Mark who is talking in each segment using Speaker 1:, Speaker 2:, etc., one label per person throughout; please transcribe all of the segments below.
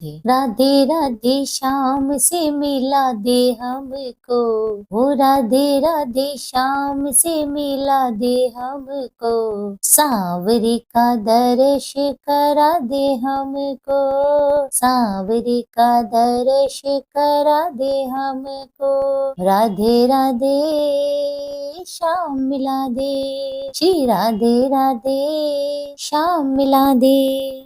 Speaker 1: राधे राधे श्याम से मिला दे हमको, वो राधे राधे श्याम से मिला दे हमको, सांवरे का दर्श करा दे हमको, सांवरे का दर्श करा दे हमको, राधे राधे श्याम मिला दे, श्री राधे राधे श्याम मिला दे।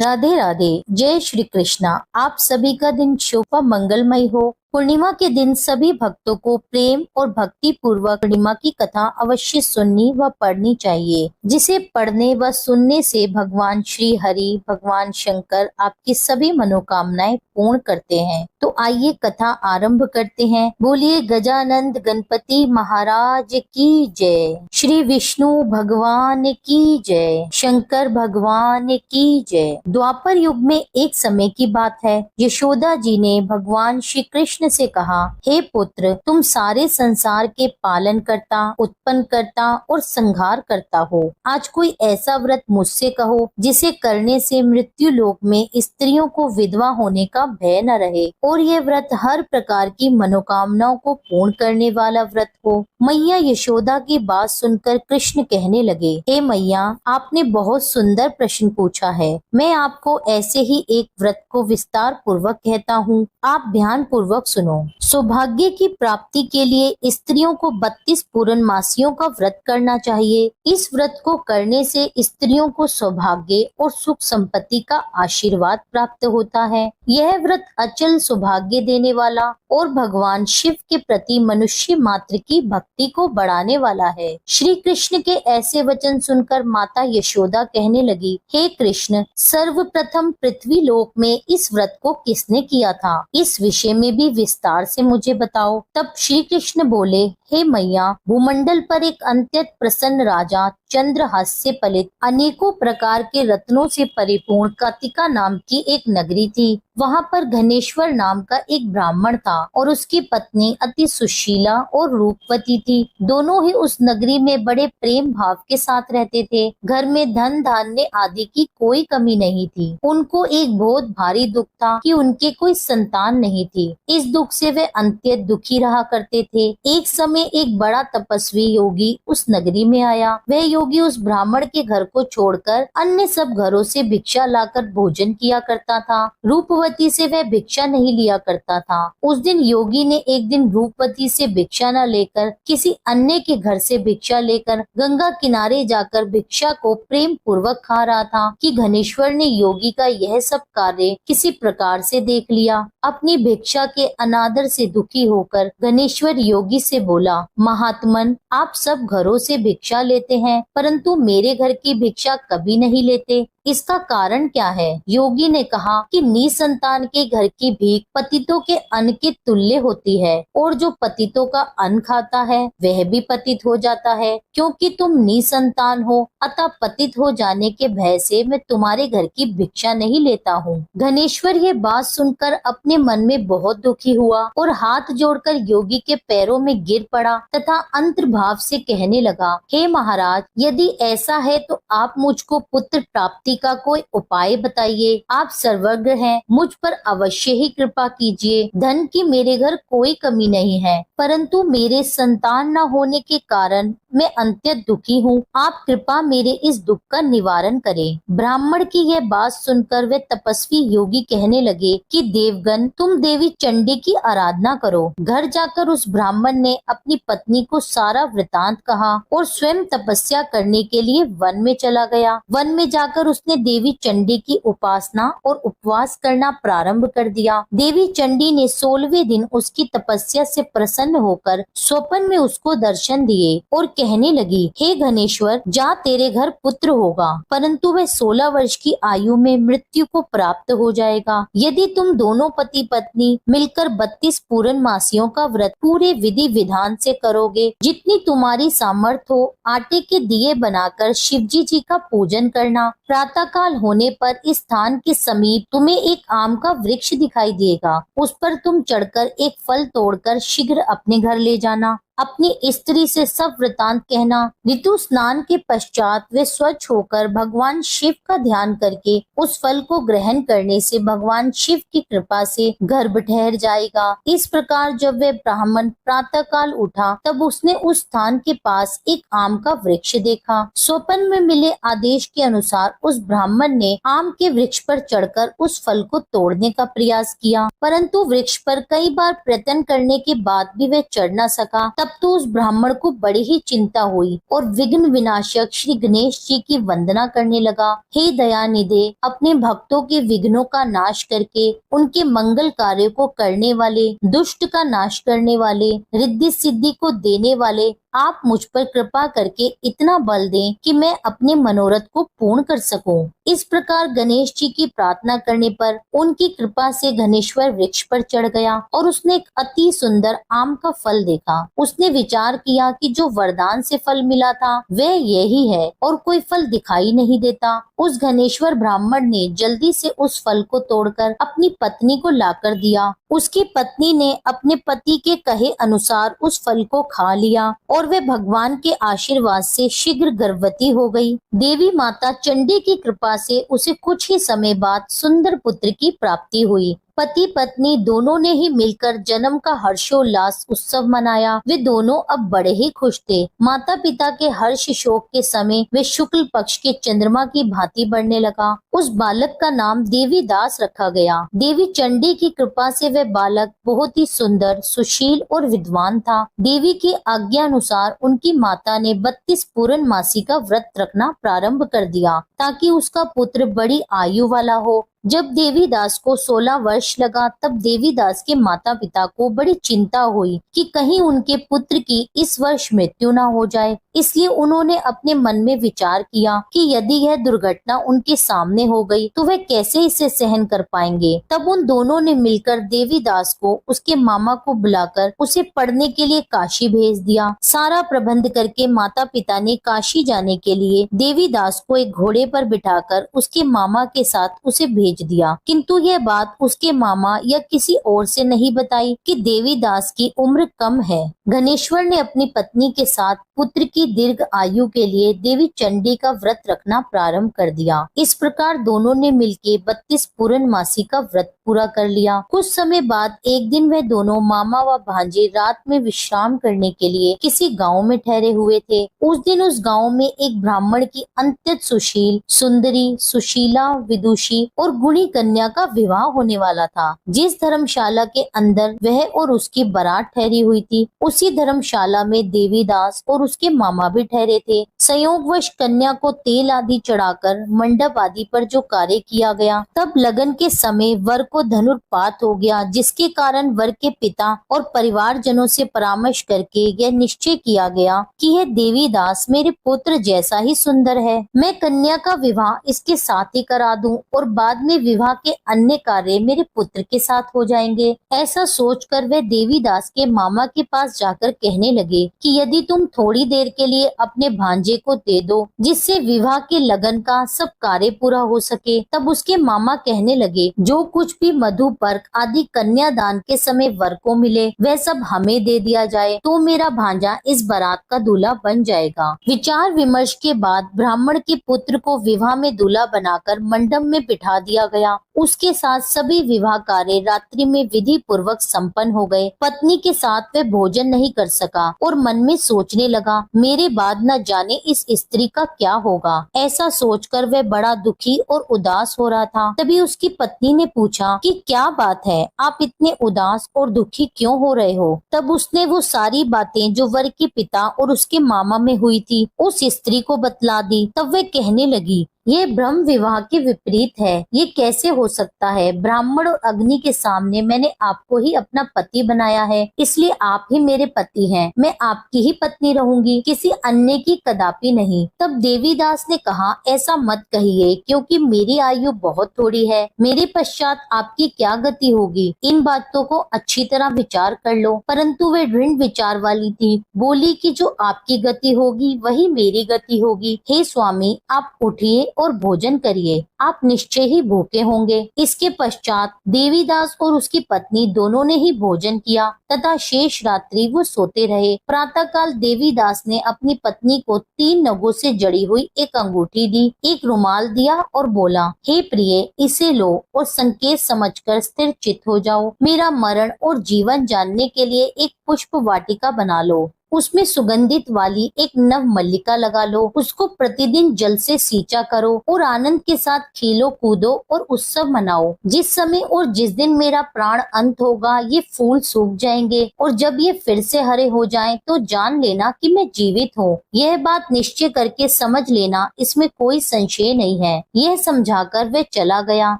Speaker 1: राधे राधे। जय श्री कृष्णा। आप सभी का दिन शुभ व मंगलमय हो। पूर्णिमा के दिन सभी भक्तों को प्रेम और भक्ति पूर्वक पूर्णिमा की कथा अवश्य सुननी व पढ़नी चाहिए, जिसे पढ़ने व सुनने से भगवान श्री हरि, भगवान शंकर आपकी सभी मनोकामनाएं पूर्ण करते हैं। तो आइए कथा आरंभ करते हैं। बोलिए गजानंद गणपति महाराज की जय, श्री विष्णु भगवान की जय, शंकर भगवान की जय। द्वापर युग में एक समय की बात है, यशोदा जी ने भगवान श्री कृष्ण से कहा, हे पुत्र, तुम सारे संसार के पालन करता, उत्पन्न करता और संहार करता हो। आज कोई ऐसा व्रत मुझसे कहो जिसे करने से मृत्यु लोक में स्त्रियों को विधवा होने का भय न रहे और ये व्रत हर प्रकार की मनोकामनाओं को पूर्ण करने वाला व्रत हो। मैया यशोदा की बात सुनकर कृष्ण कहने लगे, हे मैया, आपने बहुत सुंदर प्रश्न पूछा है। मैं आपको ऐसे ही एक व्रत को विस्तार पूर्वक कहता हूँ, आप ध्यान पूर्वक सुनो। सौभाग्य की प्राप्ति के लिए स्त्रियों को 32 पूर्णमासियों का व्रत करना चाहिए। इस व्रत को करने से स्त्रियों को सौभाग्य और सुख संपत्ति का आशीर्वाद प्राप्त होता है। यह व्रत अचल सौभाग्य देने वाला और भगवान शिव के प्रति मनुष्य मात्र की भक्ति को बढ़ाने वाला है। श्री कृष्ण के ऐसे वचन सुनकर माता यशोदा कहने लगी, हे कृष्ण, सर्वप्रथम पृथ्वी लोक में इस व्रत को किसने किया था? इस विषय में भी विस्तार से मुझे बताओ। तब श्री कृष्ण बोले, हे मैया, भूमंडल पर एक अत्यंत प्रसन्न राजा चंद्रहास से पलित अनेकों प्रकार के रत्नों से परिपूर्ण कातिका नाम की एक नगरी थी। वहाँ पर घनेश्वर नाम का एक ब्राह्मण था और उसकी पत्नी अति सुशीला और रूपवती थी। दोनों ही उस नगरी में बड़े प्रेम भाव के साथ रहते थे। घर में धन धान्य आदि की कोई कमी नहीं थी। उनको एक बहुत भारी दुख था कि उनके कोई संतान नहीं थी। इस दुख से वे अत्यंत दुखी रहा करते थे। एक समय एक बड़ा तपस्वी योगी उस नगरी में आया। वह योगी उस ब्राह्मण के घर को छोड़कर अन्य सब घरों से भिक्षा लाकर भोजन किया करता था। रूपवती से वह भिक्षा नहीं लिया करता था। उस दिन योगी ने एक दिन रूपवती से भिक्षा न लेकर किसी अन्य के घर से भिक्षा लेकर गंगा किनारे जाकर भिक्षा को प्रेम पूर्वक खा रहा था कि घनेश्वर ने योगी का यह सब कार्य किसी प्रकार से देख लिया। अपनी भिक्षा के अनादर से दुखी होकर घनेश्वर योगी से बोला, महात्मन, आप सब घरों से भिक्षा लेते हैं परंतु मेरे घर की भिक्षा कभी नहीं लेते, इसका कारण क्या है? योगी ने कहा कि निसंतान के घर की भीख पतितों के अन्न के तुल्य होती है और जो पतितों का अन्न खाता है वह भी पतित हो जाता है। क्योंकि तुम निसंतान हो अतः पतित हो जाने के भय से मैं तुम्हारे घर की भिक्षा नहीं लेता हूँ। घनेश्वर ये बात सुनकर अपने मन में बहुत दुखी हुआ और हाथ जोड़कर योगी के पैरों में गिर पड़ा तथा अंतर्भाव से कहने लगा, हे महाराज, यदि ऐसा है तो आप मुझको पुत्र प्राप्ति का कोई उपाय बताइए। आप सर्वज्ञ हैं, मुझ पर अवश्य ही कृपा कीजिए। धन की मेरे घर कोई कमी नहीं है परंतु मेरे संतान न होने के कारण मैं अत्यंत दुखी हूँ। आप कृपा मेरे इस दुख का निवारण करें। ब्राह्मण की यह बात सुनकर वे तपस्वी योगी कहने लगे कि देवगण, तुम देवी चंडी की आराधना करो। घर जाकर उस ब्राह्मण ने अपनी पत्नी को सारा वृतांत कहा और स्वयं तपस्या करने के लिए वन में चला गया। वन में जाकर उसने देवी चंडी की उपासना और उपवास करना प्रारंभ कर दिया। देवी चंडी ने 16वें दिन उसकी तपस्या से प्रसन्न होकर स्वप्न में उसको दर्शन दिए और कहने लगी, हे घनेश्वर, जा तेरे घर पुत्र होगा परंतु वह 16 वर्ष की आयु में मृत्यु को प्राप्त हो जाएगा। यदि तुम दोनों पति पत्नी मिलकर 32 पूर्णमासियों का व्रत पूरे विधि विधान से करोगे, जितनी तुम्हारी सामर्थ्य हो, आटे के दिए बनाकर शिवजी जी का पूजन करना। प्रातः काल होने पर इस स्थान के समीप तुम्हें एक आम का वृक्ष दिखाई देगा। उस पर तुम चढ़कर एक फल तोड़कर शीघ्र अपने घर ले जाना। अपनी स्त्री से सब वृतांत कहना। ऋतु स्नान के पश्चात वे स्वच्छ होकर भगवान शिव का ध्यान करके उस फल को ग्रहण करने से भगवान शिव की कृपा से गर्भ ठहर जाएगा। इस प्रकार जब वह ब्राह्मण प्रातः काल उठा तब उसने उस स्थान के पास एक आम का वृक्ष देखा। स्वप्न में मिले आदेश के अनुसार उस ब्राह्मण ने आम के वृक्ष पर चढ़कर उस फल को तोड़ने का प्रयास किया, परंतु वृक्ष पर कई बार प्रयत्न करने के बाद भी वह चढ़ न सका। तब तो उस ब्राह्मण को बड़ी ही चिंता हुई और विघ्न विनाशक श्री गणेश जी की वंदना करने लगा। हे दयानिधे, अपने भक्तों के विघ्नों का नाश करके उनके मंगल कार्य को करने वाले, दुष्ट का नाश करने वाले, रिद्धि सिद्धि को देने वाले, आप मुझ पर कृपा करके इतना बल दें कि मैं अपने मनोरथ को पूर्ण कर सकूं। इस प्रकार गणेश जी की प्रार्थना करने पर उनकी कृपा से गणेश्वर वृक्ष पर चढ़ गया और उसने एक अति सुंदर आम का फल देखा। उसने विचार किया कि जो वरदान से फल मिला था वह यही है और कोई फल दिखाई नहीं देता। उस गणेश्वर ब्राह्मण ने जल्दी से उस फल को तोड़कर अपनी पत्नी को लाकर दिया। उसकी पत्नी ने अपने पति के कहे अनुसार उस फल को खा लिया और वे भगवान के आशीर्वाद से शीघ्र गर्भवती हो गई। देवी माता चंडी की कृपा से उसे कुछ ही समय बाद सुंदर पुत्र की प्राप्ति हुई। पति पत्नी दोनों ने ही मिलकर जन्म का हर्षोल्लास उत्सव मनाया। वे दोनों अब बड़े ही खुश थे। माता पिता के हर्ष शोक के समय वे शुक्ल पक्ष के चंद्रमा की भांति बढ़ने लगा। उस बालक का नाम देवीदास रखा गया। देवी चंडी की कृपा से वह बालक बहुत ही सुंदर, सुशील और विद्वान था। देवी की आज्ञा अनुसार उनकी माता ने 32 पूर्णमासी का व्रत रखना प्रारंभ कर दिया ताकि उसका पुत्र बड़ी आयु वाला हो। जब देवीदास को 16 वर्ष लगा तब देवीदास के माता पिता को बड़ी चिंता हुई कि कहीं उनके पुत्र की इस वर्ष मृत्यु न हो जाए। इसलिए उन्होंने अपने मन में विचार किया कि यदि यह दुर्घटना उनके सामने हो गई तो वे कैसे इसे सहन कर पाएंगे। तब उन दोनों ने मिलकर देवीदास को उसके मामा को बुलाकर उसे पढ़ने के लिए काशी भेज दिया। सारा प्रबंध करके माता पिता ने काशी जाने के लिए देवीदास को एक घोड़े पर बिठाकर उसके मामा के साथ उसे भेज दिया, किंतु यह बात उसके मामा या किसी और से नहीं बताई कि देवीदास की उम्र कम है। गणेश्वर ने अपनी पत्नी के साथ पुत्र की दीर्घ आयु के लिए देवी चंडी का व्रत रखना प्रारंभ कर दिया। इस प्रकार दोनों ने मिलकर 32 पूर्णमासी का व्रत पूरा कर लिया। कुछ समय बाद एक दिन वह दोनों मामा व भांजे रात में विश्राम करने के लिए किसी गांव में ठहरे हुए थे। उस दिन उस गांव में एक ब्राह्मण की अत्यंत सुशील, सुंदरी, सुशीला, विदुषी और गुणी कन्या का विवाह होने वाला था। जिस धर्मशाला के अंदर वह और उसकी बारात ठहरी हुई थी उसी धर्मशाला में देवीदास और उसके मामा भी ठहरे थे। संयोगवश कन्या को तेल आदि चढ़ाकर मंडप आदि पर जो कार्य किया गया, तब लगन के समय वर को धनुर्पात हो गया, जिसके कारण वर के पिता और परिवार जनों से परामर्श करके यह निश्चय किया गया कि यह देवीदास मेरे पुत्र जैसा ही सुंदर है। मैं कन्या का विवाह इसके साथ ही करा दूं और बाद में विवाह के अन्य कार्य मेरे पुत्र के साथ हो जाएंगे। ऐसा सोचकर वे देवीदास के मामा के पास जाकर कहने लगे कि यदि तुम थोड़ी देर के लिए अपने भांजे को दे दो जिससे विवाह के लगन का सब कार्य पूरा हो सके। तब उसके मामा कहने लगे, जो कुछ भी मधु पर्क आदि कन्यादान के समय वर को मिले वह सब हमें दे दिया जाए तो मेरा भांजा इस बारात का दूल्हा बन जाएगा। विचार विमर्श के बाद ब्राह्मण के पुत्र को विवाह में दूल्हा बनाकर मंडप में बिठा दिया गया। उसके साथ सभी विवाह कार्य रात्रि में विधि पूर्वक संपन्न हो गए। पत्नी के साथ वह भोजन नहीं कर सका और मन में सोचने लगा, मेरे बाद न जाने इस स्त्री का क्या होगा। ऐसा सोचकर वह बड़ा दुखी और उदास हो रहा था। तभी उसकी पत्नी ने पूछा कि क्या बात है, आप इतने उदास और दुखी क्यों हो रहे हो। तब उसने वो सारी बातें जो वर के पिता और उसके मामा में हुई थी उस स्त्री को बतला दी। तब वह कहने लगी, ये ब्रह्म विवाह के विपरीत है, ये कैसे हो सकता है। ब्राह्मण और अग्नि के सामने मैंने आपको ही अपना पति बनाया है, इसलिए आप ही मेरे पति हैं। मैं आपकी ही पत्नी रहूंगी, किसी अन्य की कदापि नहीं। तब देवीदास ने कहा, ऐसा मत कहिए, क्योंकि मेरी आयु बहुत थोड़ी है। मेरे पश्चात आपकी क्या गति होगी, इन बातों को अच्छी तरह विचार कर लो। परंतु वे दृढ़ विचार वाली थी, बोली कि जो आपकी गति होगी वही मेरी गति होगी। हे स्वामी, आप उठिए और भोजन करिए, आप निश्चय ही भूखे होंगे। इसके पश्चात देवीदास और उसकी पत्नी दोनों ने ही भोजन किया तथा शेष रात्रि वो सोते रहे। प्रातःकाल देवीदास ने अपनी पत्नी को 3 नगों से जड़ी हुई एक अंगूठी दी, एक रुमाल दिया और बोला, हे प्रिय, इसे लो और संकेत समझकर स्थिर चित्त हो जाओ। मेरा मरण और जीवन जानने के लिए एक पुष्प वाटिका बना लो, उसमें सुगंधित वाली एक नव मल्लिका लगा लो, उसको प्रतिदिन जल से सींचा करो और आनंद के साथ खेलो कूदो और उत्सव मनाओ। जिस समय और जिस दिन मेरा प्राण अंत होगा ये फूल सूख जाएंगे और जब ये फिर से हरे हो जाएं तो जान लेना कि मैं जीवित हूँ। यह बात निश्चय करके समझ लेना, इसमें कोई संशय नहीं है। यह समझाकर वह चला गया।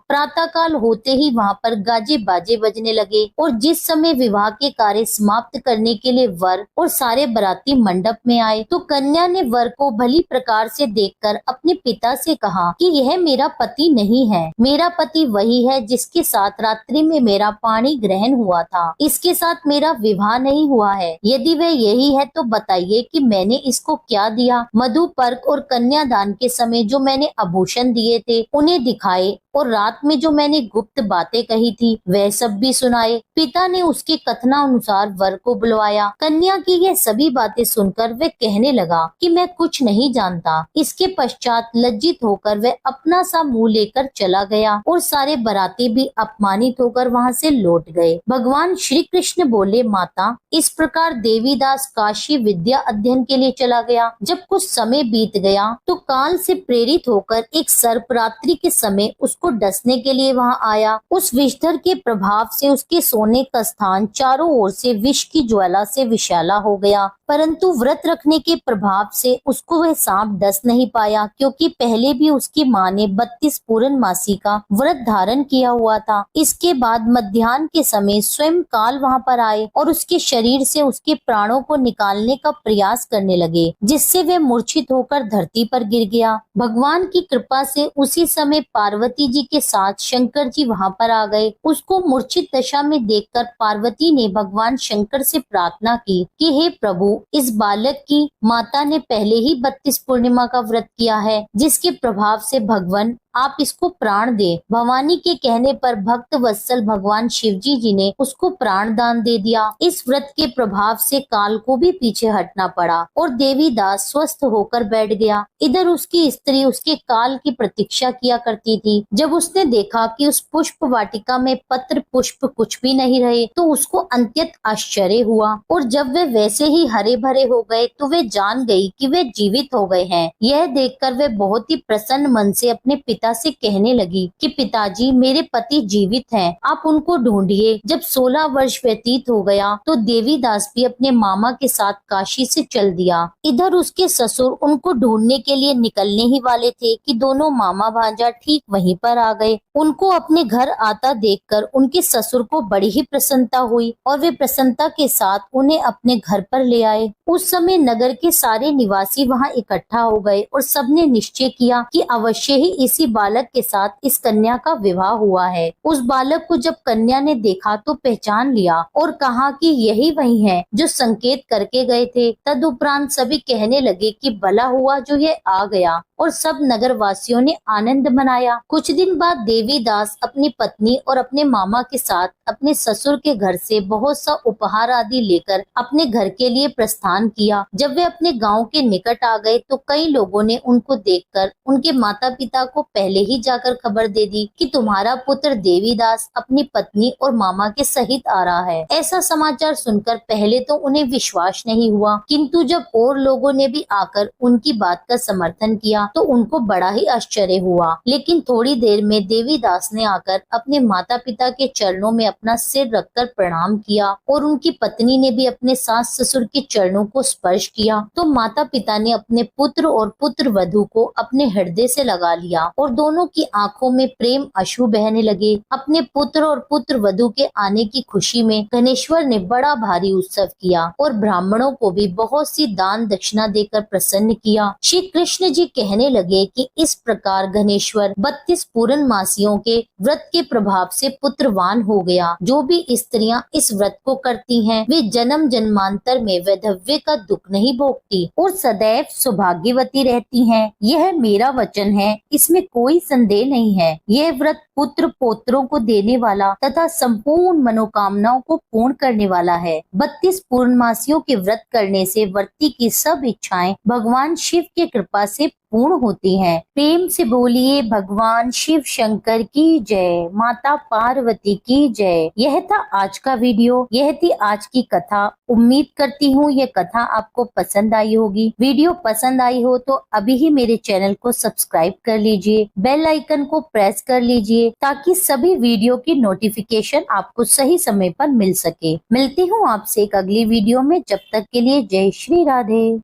Speaker 1: प्रातःकाल होते ही वहाँ पर गाजे बाजे बजने लगे और जिस समय विवाह के कार्य समाप्त करने के लिए वर और सारे बराती मंडप में आए तो कन्या ने वर को भली प्रकार से देखकर अपने पिता से कहा कि यह मेरा पति नहीं है, मेरा पति वही है जिसके साथ रात्रि में मेरा पाणी ग्रहण हुआ था। इसके साथ मेरा विवाह नहीं हुआ है। यदि वह यही है तो बताइए कि मैंने इसको क्या दिया। मधु पर्क और कन्यादान के समय जो मैंने आभूषण दिए थे उन्हें दिखाए और रात में जो मैंने गुप्त बातें कही थी वह सब भी सुनाए। पिता ने उसके कथनानुसार वर को बुलवाया। कन्या की यह सभी बातें सुनकर वह कहने लगा कि मैं कुछ नहीं जानता। इसके पश्चात लज्जित होकर वह अपना सा मुंह लेकर चला गया और सारे बराती भी अपमानित होकर वहां से लौट गए। भगवान श्री कृष्ण बोले, माता, इस प्रकार देवीदास काशी विद्या अध्ययन के लिए चला गया। जब कुछ समय बीत गया तो काल से प्रेरित होकर एक सर्परात्रि के समय उसको डसने के लिए वहां आया। उस विषधर के प्रभाव से उसके सोने का स्थान चारों ओर से विष की ज्वाला से विशाला हो गया, परंतु व्रत रखने के प्रभाव से उसको वह सांप डस नहीं पाया, क्योंकि पहले भी उसकी माँ ने 32 पूर्णमासी का व्रत धारण किया हुआ था। इसके बाद मध्याह्न के समय स्वयं काल वहां पर आए और उसके शरीर से उसके प्राणों को निकालने का प्रयास करने लगे, जिससे वह मूर्छित होकर धरती पर गिर गया। भगवान की कृपा से उसी समय पार्वती जी के साथ शंकर जी वहां पर आ गए। उसको मूर्छित दशा में देखकर पार्वती ने भगवान शंकर से प्रार्थना की कि हे प्रभु, इस बालक की माता ने पहले ही 32 पूर्णिमा का व्रत किया है, जिसके प्रभाव से भगवान आप इसको प्राण दे। भवानी के कहने पर भक्त वत्सल भगवान शिवजी जी ने उसको प्राण दान दे दिया। इस व्रत के प्रभाव से काल को भी पीछे हटना पड़ा और देवीदास स्वस्थ होकर बैठ गया। इधर उसकी स्त्री उसके काल की प्रतीक्षा किया करती थी। जब उसने देखा कि उस पुष्प वाटिका में पत्र पुष्प कुछ भी नहीं रहे तो उसको अत्यंत आश्चर्य हुआ और जब वे वैसे ही हरे भरे हो गए तो वे जान गई कि वे जीवित हो गए हैं। यह देखकर वे बहुत ही प्रसन्न मन से अपने पिता से कहने लगी कि पिताजी, मेरे पति जीवित हैं, आप उनको ढूंढिए। जब 16 वर्ष व्यतीत हो गया तो देवीदास भी अपने मामा के साथ काशी से चल दिया। इधर उसके ससुर उनको ढूंढने के लिए निकलने ही वाले थे कि दोनों मामा भांजा ठीक वहीं पर आ गए। उनको अपने घर आता देखकर उनके ससुर को बड़ी ही प्रसन्नता हुई और वे प्रसन्नता के साथ उन्हें अपने घर पर ले आए। उस समय नगर के सारे निवासी वहां इकट्ठा हो गए और सबने निश्चय किया कि अवश्य ही इसी बालक के साथ इस कन्या का विवाह हुआ है। उस बालक को जब कन्या ने देखा तो पहचान लिया और कहा कि यही वही है जो संकेत करके गए थे। तदुपरांत सभी कहने लगे कि भला हुआ जो ये आ गया और सब नगर वासियों ने आनंद मनाया। कुछ दिन बाद देवीदास अपनी पत्नी और अपने मामा के साथ अपने ससुर के घर से बहुत सा उपहार आदि लेकर अपने घर के लिए प्रस्थान किया। जब वे अपने गांव के निकट आ गए तो कई लोगों ने उनको देखकर उनके माता पिता को पहले ही जाकर खबर दे दी कि तुम्हारा पुत्र देवीदास अपनी पत्नी और मामा के सहित आ रहा है। ऐसा समाचार सुनकर पहले तो उन्हें विश्वास नहीं हुआ, किंतु जब और लोगों ने भी आकर उनकी बात का समर्थन किया तो उनको बड़ा ही आश्चर्य हुआ। लेकिन थोड़ी देर में देवीदास ने आकर अपने माता पिता के चरणों में अपना सिर रखकर प्रणाम किया और उनकी पत्नी ने भी अपने सास ससुर के चरणों को स्पर्श किया। तो माता पिता ने अपने पुत्र और पुत्र वधू को अपने हृदय से लगा लिया और और दोनों की आंखों में प्रेम अश्रु बहने लगे। अपने पुत्र और पुत्र वधू के आने की खुशी में गणेश्वर ने बड़ा भारी उत्सव किया और ब्राह्मणों को भी बहुत सी दान दक्षिणा देकर प्रसन्न किया। श्री कृष्ण जी कहने लगे कि इस प्रकार गणेश्वर 32 पूर्णमासियों के व्रत के प्रभाव से पुत्रवान हो गया। जो भी स्त्रियां इस व्रत को करती हैं, वे जन्म जन्मांतर में वैधव्य का दुख नहीं भोगती और सदैव सौभाग्यवती रहती हैं। यह मेरा वचन है, इसमें कोई संदेह नहीं है। यह व्रत पुत्र पोत्रों को देने वाला तथा संपूर्ण मनोकामनाओं को पूर्ण करने वाला है। 32 पूर्णमासियों के व्रत करने से व्रती की सब इच्छाएं भगवान शिव की कृपा से पूर्ण होती हैं। प्रेम से बोलिए भगवान शिव शंकर की जय, माता पार्वती की जय। यह था आज का वीडियो, यह थी आज की कथा। उम्मीद करती हूँ यह कथा आपको पसंद आई होगी। वीडियो पसंद आई हो तो अभी ही मेरे चैनल को सब्सक्राइब कर लीजिए, बेल आइकन को प्रेस कर लीजिए ताकि सभी वीडियो की नोटिफिकेशन आपको सही समय पर मिल सके। मिलती हूँ आपसे एक अगली वीडियो में, जब तक के लिए जय श्री राधे।